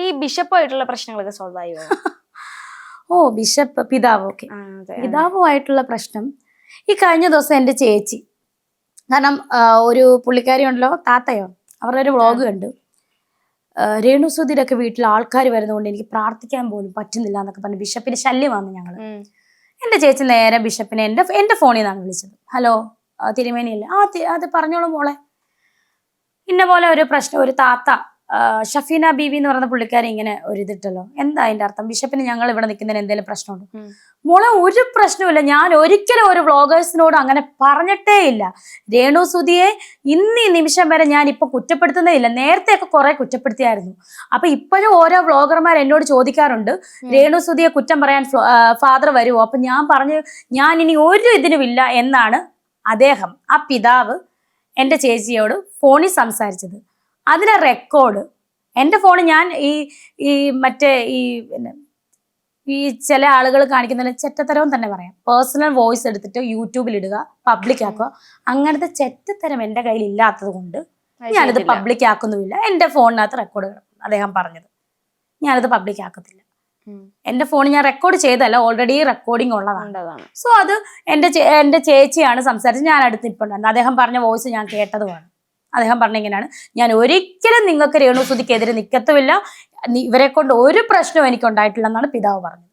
ഈ ബിഷപ്പായിട്ടുള്ള പ്രശ്നങ്ങളൊക്കെ സോൾവ് ആയോ? ഓ ബിഷപ്പ് പിതാവ്, ഓക്കെ. പിതാവുമായിട്ടുള്ള പ്രശ്നം ഈ കഴിഞ്ഞ ദിവസം എൻ്റെ ചേച്ചി, കാരണം ഒരു പുള്ളിക്കാരി ഉണ്ടല്ലോ, താത്തയോ, അവരുടെ ഒരു വ്ളോഗ് കണ്ടു. രേണുസുധിയുടെ ഒക്കെ വീട്ടിൽ ആൾക്കാർ വരുന്നതുകൊണ്ട് എനിക്ക് പ്രാർത്ഥിക്കാൻ പോലും പറ്റുന്നില്ല എന്നൊക്കെ പറഞ്ഞ് ബിഷപ്പിന് ശല്യമാണ് ഞങ്ങൾ. എൻ്റെ ചേച്ചി നേരെ ബിഷപ്പിനെ എൻ്റെ ഫോണിൽ നിന്നാണ് വിളിച്ചത്. ഹലോ തിരുമേനിയല്ലേ? അത് പറഞ്ഞോളൂ മോളെ, ഇന്ന പോലെ ഒരു പ്രശ്നം, ഒരു താത്ത ഷഫീന ബീവി എന്ന് പറയുന്ന പുള്ളിക്കാരി ഇങ്ങനെ ഒരു ഇതിട്ടല്ലോ, എന്താ അതിന്റെ അർത്ഥം? ബിഷപ്പിന് ഞങ്ങൾ ഇവിടെ നിൽക്കുന്നതിന് എന്തെങ്കിലും പ്രശ്നമുണ്ടോ? മോളെ ഒരു പ്രശ്നമില്ല, ഞാൻ ഒരിക്കലും ഒരു വ്ളോഗേഴ്സിനോട് അങ്ങനെ പറഞ്ഞിട്ടേ ഇല്ല. രേണുസുധിയെ ഇന്ന് ഈ നിമിഷം വരെ ഞാൻ ഇപ്പൊ കുറ്റപ്പെടുത്തുന്നേ ഇല്ല. നേരത്തെയൊക്കെ കുറെ കുറ്റപ്പെടുത്തിയായിരുന്നു. അപ്പൊ ഇപ്പോഴും ഓരോ വ്ളോഗർമാർ എന്നോട് ചോദിക്കാറുണ്ട്, രേണുസുധിയെ കുറ്റം പറയാൻ ഫാദർ വരുമോ? അപ്പൊ ഞാൻ പറഞ്ഞു, ഞാൻ ഇനി ഒരു ഇതിനുമില്ല എന്നാണ് അദ്ദേഹം, ആ പിതാവ് എൻ്റെ ചേച്ചിയോട് ഫോണിൽ സംസാരിച്ചത്. അതിനെ റെക്കോർഡ് എൻ്റെ ഫോണിൽ ഞാൻ മറ്റേ ഈ ചില ആളുകൾ കാണിക്കുന്ന ചെറ്റത്തരവും തന്നെ പറയാം, പേഴ്സണൽ വോയിസ് എടുത്തിട്ട് യൂട്യൂബിൽ ഇടുക, പബ്ലിക് ആക്കുക. അങ്ങനത്തെ ചെറ്റത്തരം എൻ്റെ കയ്യിൽ ഇല്ലാത്തത് കൊണ്ട് ഞാനിത് പബ്ലിക് ആക്കുന്നുമില്ല. എൻ്റെ ഫോണിനകത്ത് റെക്കോർഡ് അദ്ദേഹം പറഞ്ഞത് ഞാനത് പബ്ലിക് ആക്കത്തില്ല. എൻ്റെ ഫോണിൽ ഞാൻ റെക്കോർഡ് ചെയ്തല്ല, ഓൾറെഡി റെക്കോർഡിങ് ഉള്ളതാണ്. സോ അത് എൻ്റെ ചേച്ചിയാണ് സംസാരിച്ചത്, ഞാൻ അടുത്ത് ഇപ്പോഴുണ്ടായിരുന്നു. അദ്ദേഹം പറഞ്ഞ വോയിസ് ഞാൻ കേട്ടതുമാണ്. അദ്ദേഹം പറഞ്ഞ ഇങ്ങനെയാണ്, ഞാൻ ഒരിക്കലും നിങ്ങൾക്ക് രേണുസുധിക്കെതിരെ നിൽക്കത്തുമില്ല, ഇവരെ കൊണ്ട് ഒരു പ്രശ്നവും എനിക്ക് ഉണ്ടായിട്ടില്ല എന്നാണ് പിതാവ് പറഞ്ഞത്.